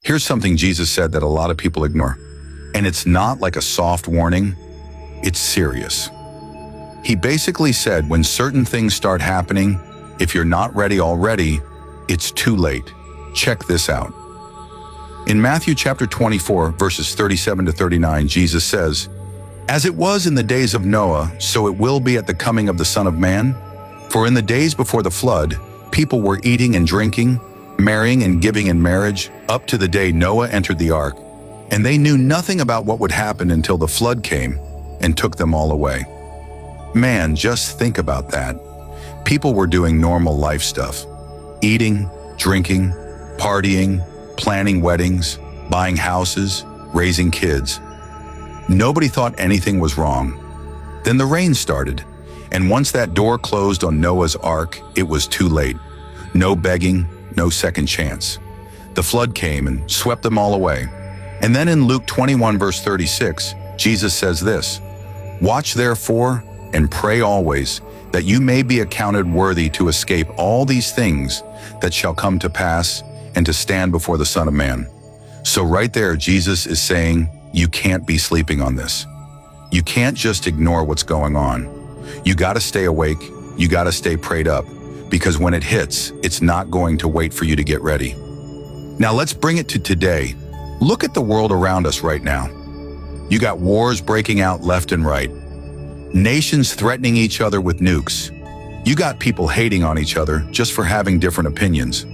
Here's something Jesus said that a lot of people ignore. And it's not like a soft warning, it's serious. He basically said when certain things start happening, if you're not ready already, it's too late. Check this out. In Matthew chapter 24, verses 37 to 39, Jesus says, "As it was in the days of Noah, so it will be at the coming of the Son of Man. For in the days before the flood, people were eating and drinking, marrying and giving in marriage, up to the day Noah entered the ark. And they knew nothing about what would happen until the flood came and took them all away." Man, just think about that. People were doing normal life stuff. Eating, drinking, partying, planning weddings, buying houses, raising kids. Nobody thought anything was wrong. Then the rain started, and once that door closed on Noah's ark, it was too late. No begging, no second chance. The flood came and swept them all away. And then in Luke 21 verse 36, Jesus says this, "Watch therefore and pray always, that you may be accounted worthy to escape all these things that shall come to pass and to stand before the Son of Man." So right there, Jesus is saying, you can't be sleeping on this. You can't just ignore what's going on. You gotta stay awake, you gotta stay prayed up, because when it hits, it's not going to wait for you to get ready. Now let's bring it to today. Look at the world around us right now. You got wars breaking out left and right. Nations threatening each other with nukes. You got people hating on each other just for having different opinions.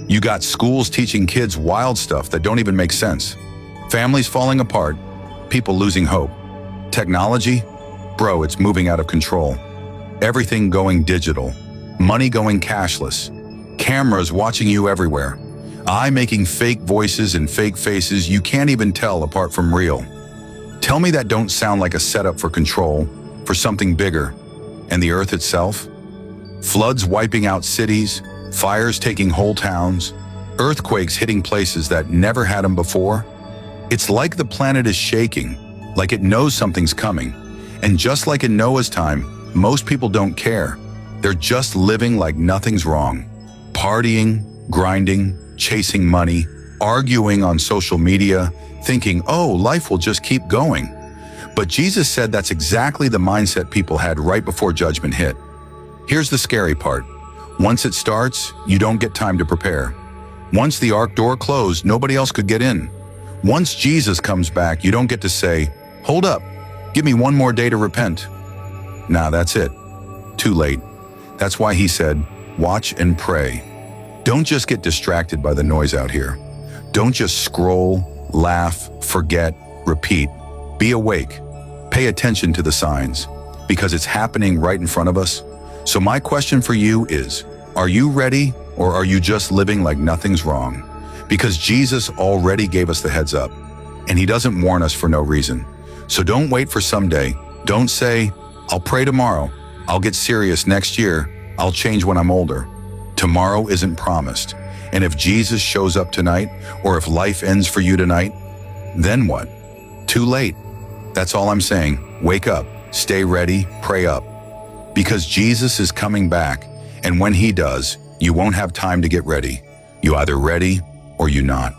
You got schools teaching kids wild stuff that don't even make sense. Families falling apart, people losing hope. Technology? Bro, it's moving out of control. Everything going digital. Money going cashless. Cameras watching you everywhere. AI making fake voices and fake faces you can't even tell apart from real. Tell me that don't sound like a setup for control, for something bigger. And the earth itself? Floods wiping out cities, fires taking whole towns, earthquakes hitting places that never had them before. It's like the planet is shaking, like it knows something's coming. And just like in Noah's time, most people don't care. They're just living like nothing's wrong. Partying, grinding, chasing money, arguing on social media, thinking, oh, life will just keep going. But Jesus said that's exactly the mindset people had right before judgment hit. Here's the scary part. Once it starts, you don't get time to prepare. Once the ark door closed, nobody else could get in. Once Jesus comes back, you don't get to say, hold up, give me one more day to repent. Nah, that's it. Too late. That's why he said, watch and pray. Don't just get distracted by the noise out here. Don't just scroll, laugh, forget, repeat. Be awake. Pay attention to the signs, because it's happening right in front of us. So my question for you is, are you ready, or are you just living like nothing's wrong? Because Jesus already gave us the heads up, and he doesn't warn us for no reason. So don't wait for someday. Don't say, I'll pray tomorrow. I'll get serious next year. I'll change when I'm older. Tomorrow isn't promised. And if Jesus shows up tonight, or if life ends for you tonight, then what? Too late. That's all I'm saying. Wake up, stay ready, pray up. Because Jesus is coming back, and when he does, you won't have time to get ready. You either ready or you not.